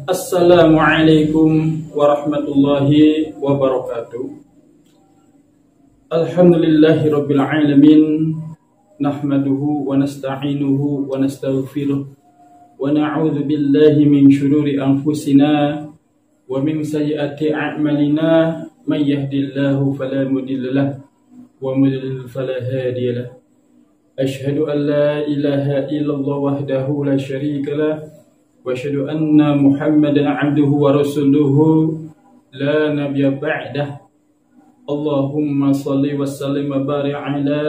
Assalamualaikum warahmatullahi wabarakatuh. Alhamdulillahi rabbil alamin. Nahmaduhu wa nasta'inuhu wa nastaghfiruh. Wa na'udzu billahi min syururi anfusina wa min sayyiati a'malina. May yahdihillahu fala mudilla lahu wa may yudlil fala hadiya lahu. Asyhadu an la ilaha illallah wahdahu la syarika lahu wa asyhadu anna Muhammadan 'abduhu wa rasuluhu la nabiyya ba'dah. Allahumma shalli wa sallim wa barik ala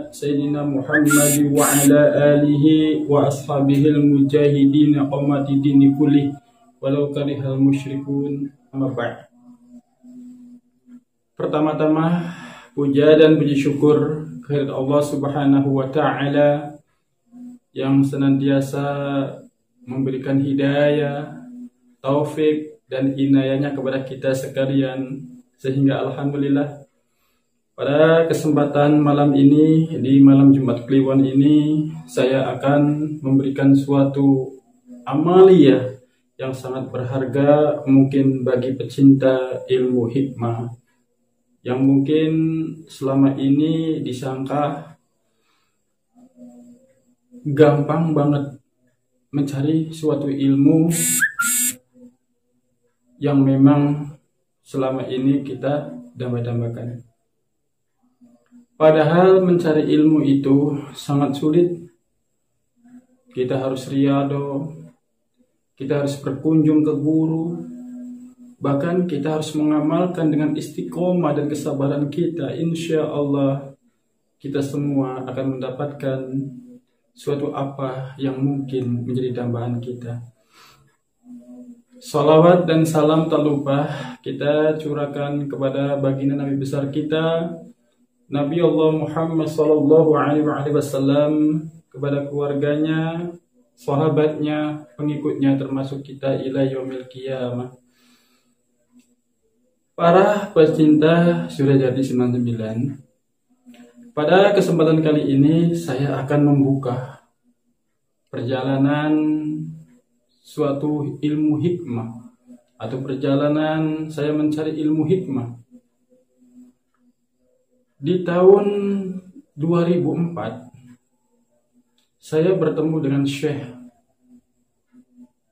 sayyidina Muhammad wa ala alihi wa ashabihi al-mujahidin qamati dini kulli walau karihal musyrikun. Amma ba'd. Pertama-tama puja dan puji syukur kehadirat Allah Subhanahu wa taala yang senantiasa memberikan hidayah, taufik dan inayahnya kepada kita sekalian, sehingga alhamdulillah pada kesempatan malam ini, di malam Jumat Kliwon ini, saya akan memberikan suatu amaliyah yang sangat berharga mungkin bagi pecinta ilmu hikmah, yang mungkin selama ini disangka gampang banget mencari suatu ilmu yang memang selama ini kita dambakan. Padahal mencari ilmu itu sangat sulit. Kita harus riyadhah, kita harus berkunjung ke guru, bahkan kita harus mengamalkan dengan istiqomah dan kesabaran kita. Insya Allah kita semua akan mendapatkan suatu apa yang mungkin menjadi dambaan kita. Salawat dan salam tak lupa kita curahkan kepada baginda Nabi besar kita, Nabi Allah Muhammad sallallahu alaihi wasallam, kepada keluarganya, sahabatnya, pengikutnya, termasuk kita ila yaumil qiyamah. Para pecinta Suryajati 99, pada kesempatan kali ini saya akan membuka perjalanan suatu ilmu hikmah, atau perjalanan saya mencari ilmu hikmah. Di tahun 2004 saya bertemu dengan Syekh.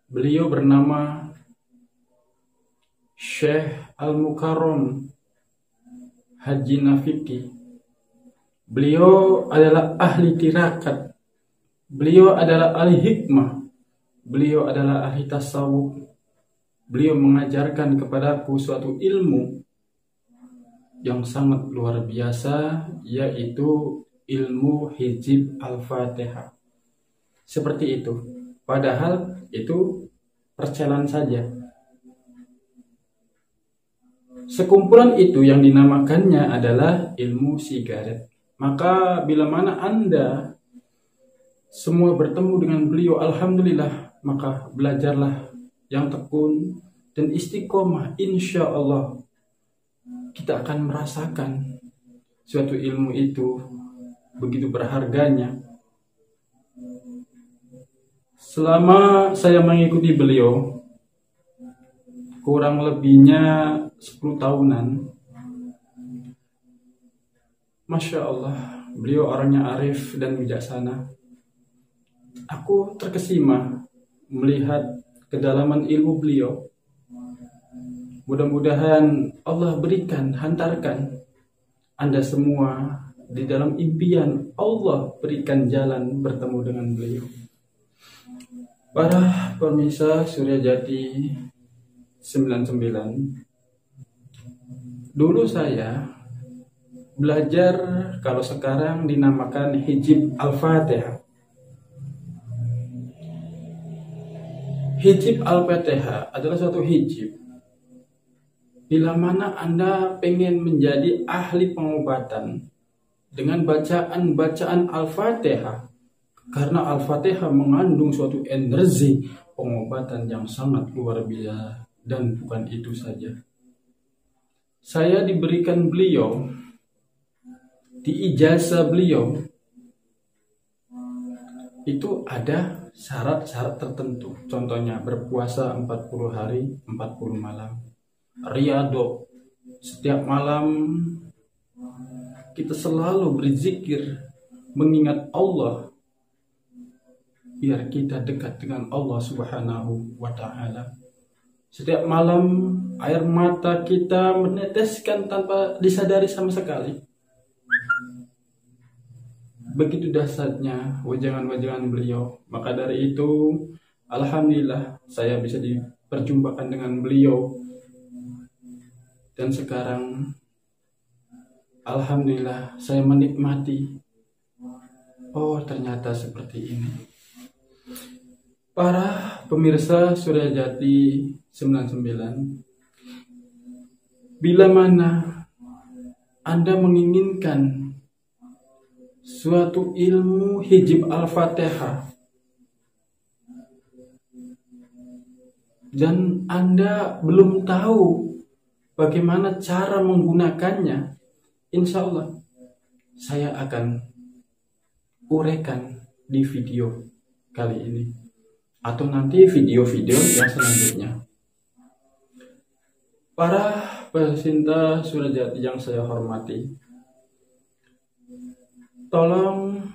Beliau bernama Syekh Al-Mukarram Haji Nafiki. Beliau adalah ahli tirakat, beliau adalah ahli hikmah, beliau adalah ahli tasawuf. Beliau mengajarkan kepadaku suatu ilmu yang sangat luar biasa, yaitu ilmu hijib al-fatihah. Seperti itu. Padahal itu percelan saja. Sekumpulan itu yang dinamakannya adalah ilmu sigaret. Maka bila mana Anda semua bertemu dengan beliau, alhamdulillah, maka belajarlah yang tekun dan istiqomah. Insya Allah kita akan merasakan suatu ilmu itu begitu berharganya. Selama saya mengikuti beliau, kurang lebihnya 10 tahunan, Masya Allah, beliau orangnya arif dan bijaksana. Aku terkesima melihat kedalaman ilmu beliau. Mudah-mudahan Allah berikan, hantarkan Anda semua di dalam impian Allah, berikan jalan bertemu dengan beliau. Para pemirsa Suryajati 99, dulu saya belajar kalau sekarang dinamakan hijib al-fatihah. Hijib al-fatihah adalah suatu hijib bila mana Anda pengen menjadi ahli pengobatan dengan bacaan-bacaan al-fatihah, karena al-fatihah mengandung suatu energi pengobatan yang sangat luar biasa. Dan bukan itu saja, saya diberikan beliau, di ijazah beliau, itu ada syarat-syarat tertentu. Contohnya berpuasa 40 hari, 40 malam. Riyadhah, setiap malam kita selalu berzikir, mengingat Allah, biar kita dekat dengan Allah Subhanahu wa Ta'ala. Setiap malam air mata kita meneteskan tanpa disadari sama sekali. Begitu dahsyatnya wajangan-wajangan beliau. Maka dari itu, alhamdulillah saya bisa diperjumpakan dengan beliau. Dan sekarang alhamdulillah saya menikmati. Oh, ternyata seperti ini. Para pemirsa Suryajati 99, bila mana Anda menginginkan suatu ilmu hijab Al-Fatihah dan Anda belum tahu bagaimana cara menggunakannya, insya Allah saya akan uraikan di video kali ini atau nanti video-video yang selanjutnya. Para pecinta Suryajati yang saya hormati, tolong,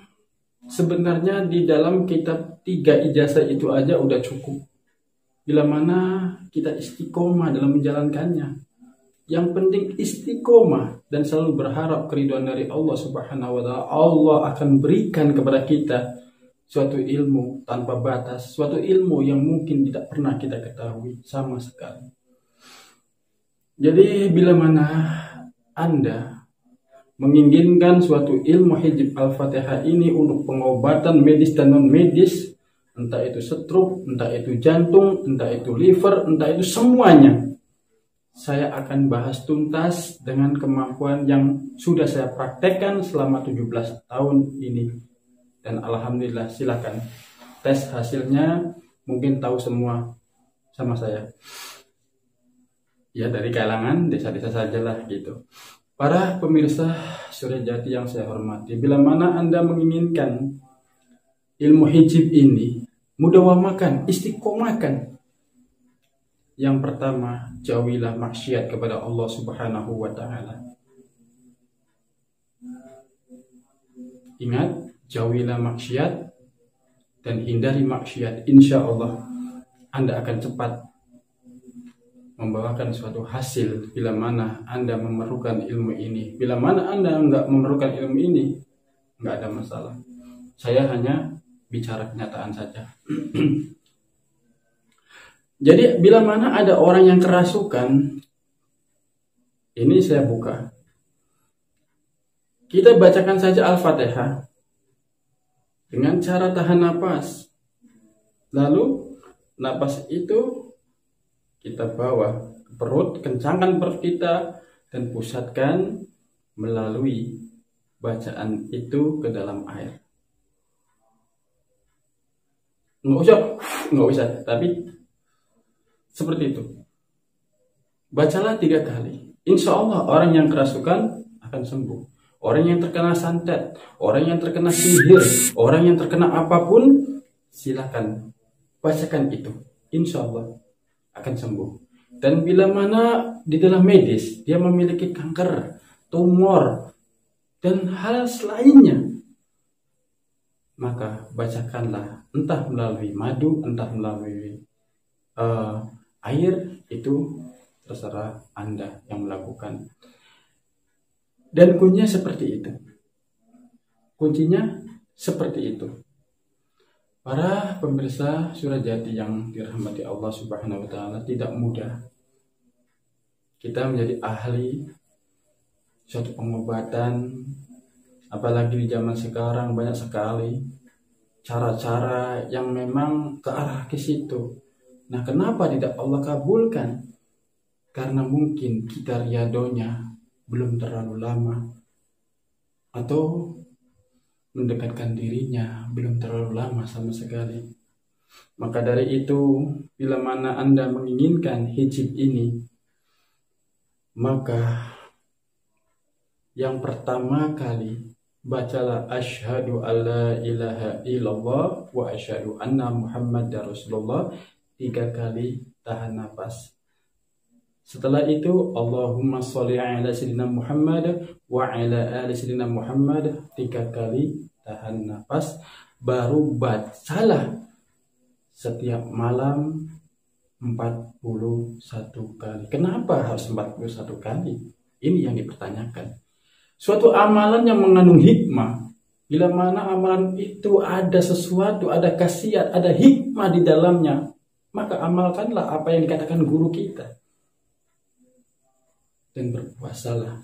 sebenarnya di dalam kitab 3 ijazah itu aja udah cukup. Bila mana kita istiqomah dalam menjalankannya. Yang penting istiqomah dan selalu berharap keridhaan dari Allah Subhanahu wa Ta'ala. Allah akan berikan kepada kita suatu ilmu tanpa batas, suatu ilmu yang mungkin tidak pernah kita ketahui sama sekali. Jadi bila mana Anda menginginkan suatu ilmu hijab Al-Fatihah ini untuk pengobatan medis dan non-medis, entah itu stroke, entah itu jantung, entah itu liver, entah itu semuanya, saya akan bahas tuntas dengan kemampuan yang sudah saya praktekkan selama 17 tahun ini. Dan alhamdulillah, silakan tes hasilnya, mungkin tahu semua sama saya. Ya, dari kalangan desa-desa sajalah gitu. Para pemirsa Suryajati yang saya hormati, bila mana Anda menginginkan ilmu hijab ini, mudawamakan, istiqomahkan. Yang pertama, jauhilah maksiat kepada Allah Subhanahu wa Ta'ala. Ingat, jauhilah maksiat dan hindari maksiat. Insya Allah Anda akan cepat membawakan suatu hasil bila mana Anda memerlukan ilmu ini. Bila mana Anda nggak memerlukan ilmu ini, nggak ada masalah. Saya hanya bicara kenyataan saja. Jadi bila mana ada orang yang kerasukan, ini saya buka. Kita bacakan saja Al-Fatihah dengan cara tahan napas. Lalu napas itu kita bawa ke perut, kencangkan perut kita dan pusatkan melalui bacaan itu ke dalam air. Nggak usah, tapi seperti itu. Bacalah 3 kali. Insya Allah orang yang kerasukan akan sembuh. Orang yang terkena santet, orang yang terkena sihir, orang yang terkena apapun, silakan bacakan itu. Insya Allah akan sembuh. Dan bila mana di dalam medis dia memiliki kanker, tumor, dan hal lainnya, maka bacakanlah entah melalui madu, entah melalui air, itu terserah Anda yang melakukan. Dan kuncinya seperti itu. Kuncinya seperti itu. Para pemirsa Suryajati yang dirahmati Allah Subhanahu wa Ta'ala, tidak mudah kita menjadi ahli suatu pengobatan, apalagi di zaman sekarang banyak sekali cara-cara yang memang ke arah ke situ. Nah, kenapa tidak Allah kabulkan? Karena mungkin kita riadonya belum terlalu lama, atau mendekatkan dirinya belum terlalu lama sama sekali. Maka dari itu, bila mana Anda menginginkan hijab ini, maka yang pertama kali bacalah asyhadu alla ilaha illallah wa asyhadu anna muhammadar rasulullah 3 kali, tahan nafas. Setelah itu Allahumma sholli ala sayyidina Muhammad wa ala ali sayyidina Muhammad 3 kali, tahan nafas. Baru bacalah setiap malam 41 kali. Kenapa harus 41 kali? Ini yang dipertanyakan. Suatu amalan yang mengandung hikmah, bila mana amalan itu ada sesuatu, ada khasiat, ada hikmah di dalamnya, maka amalkanlah apa yang dikatakan guru kita. Dan berpuasalah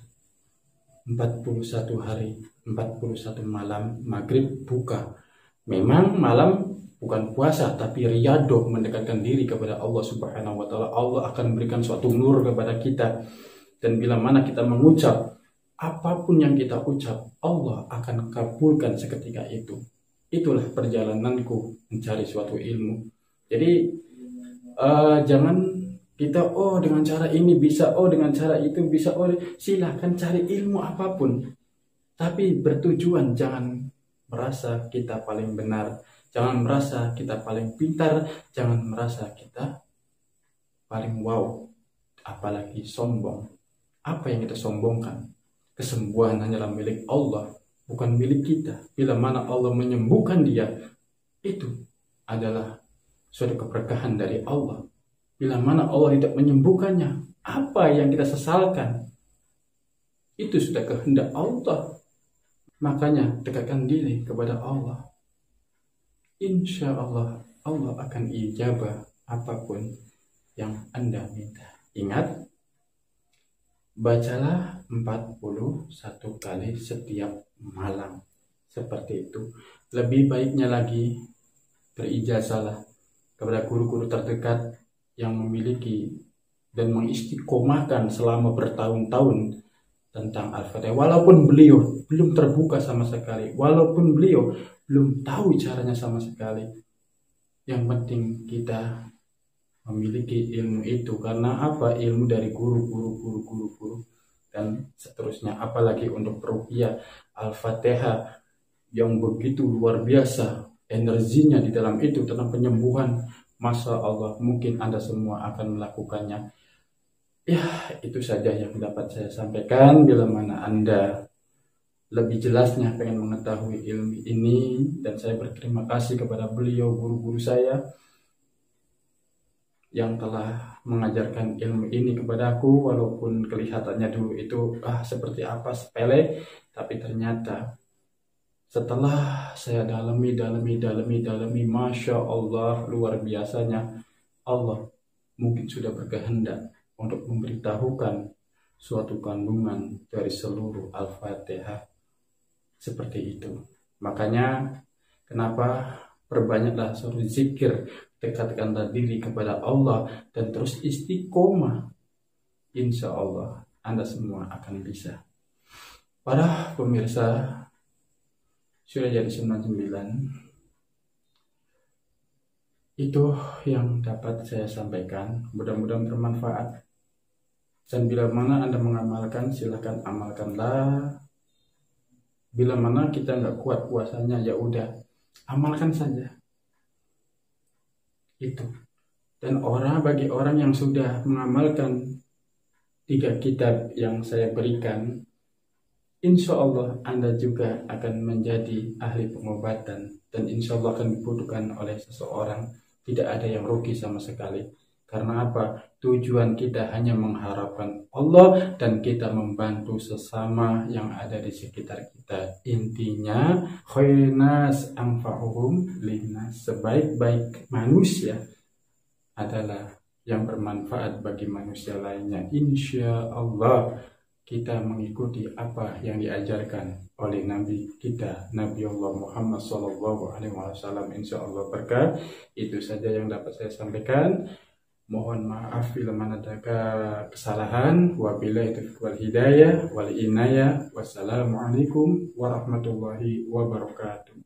41 hari, 41 malam, maghrib buka. Memang malam bukan puasa, tapi riyadoh, mendekatkan diri kepada Allah Subhanahu wa Ta'ala. Allah akan memberikan suatu nur kepada kita. Dan bila mana kita mengucap, apapun yang kita ucap, Allah akan kabulkan seketika itu. Itulah perjalananku mencari suatu ilmu. Jadi jangan kita dengan cara ini bisa, dengan cara itu bisa. Silahkan cari ilmu apapun, tapi bertujuan jangan merasa kita paling benar, jangan merasa kita paling pintar, jangan merasa kita paling wow, apalagi sombong. Apa yang kita sombongkan? Kesembuhan hanyalah milik Allah, bukan milik kita. Bila mana Allah menyembuhkan dia, itu adalah suatu keberkahan dari Allah. Bila mana Allah tidak menyembuhkannya, apa yang kita sesalkan? Itu sudah kehendak Allah. Makanya dekatkan diri kepada Allah. Insya Allah, Allah akan ijabah apapun yang Anda minta. Ingat, bacalah 41 kali setiap malam. Seperti itu. Lebih baiknya lagi, berijazahlah kepada guru-guru terdekat yang memiliki dan mengistiqomahkan selama bertahun-tahun tentang Al-Fatihah. Walaupun beliau belum terbuka sama sekali, walaupun beliau belum tahu caranya sama sekali, yang penting kita memiliki ilmu itu. Karena apa? Ilmu dari guru dan seterusnya. Apalagi untuk ruqyah Al-Fatihah yang begitu luar biasa energinya di dalam itu tentang penyembuhan. Masya Allah, mungkin Anda semua akan melakukannya. Ya, itu saja yang dapat saya sampaikan. Bila mana Anda lebih jelasnya pengen mengetahui ilmu ini, dan saya berterima kasih kepada beliau, guru-guru saya yang telah mengajarkan ilmu ini kepadaku. Walaupun kelihatannya dulu itu seperti apa, sepele, tapi ternyata setelah saya dalami, Masya Allah, luar biasanya Allah mungkin sudah berkehendak untuk memberitahukan suatu kandungan dari seluruh Al-Fatihah seperti itu. Makanya kenapa perbanyaklah suatu zikir, dekatkanlah diri kepada Allah dan terus istiqomah. Insya Allah Anda semua akan bisa. Para pemirsa, sudah jadi 99. Itu yang dapat saya sampaikan. Mudah-mudahan bermanfaat. Dan bila mana Anda mengamalkan, silahkan amalkanlah. Bila mana kita nggak kuat puasanya, ya udah, amalkan saja. Itu. Dan bagi orang yang sudah mengamalkan 3 kitab yang saya berikan, insya Allah Anda juga akan menjadi ahli pengobatan. Dan insya Allah akan dibutuhkan oleh seseorang. Tidak ada yang rugi sama sekali. Karena apa? Tujuan kita hanya mengharapkan Allah dan kita membantu sesama yang ada di sekitar kita. Intinya, khainas anfa'uhum linnas. Sebaik-baik manusia adalah yang bermanfaat bagi manusia lainnya. Insya Allah kita mengikuti apa yang diajarkan oleh Nabi kita, Nabi Allah Muhammad SAW. Insya Allah berkah. Itu saja yang dapat saya sampaikan. Mohon maaf bila mana ada kesalahan. Wabillahi taufiq wal hidayah wal inayah. Wassalamualaikum warahmatullahi wabarakatuh.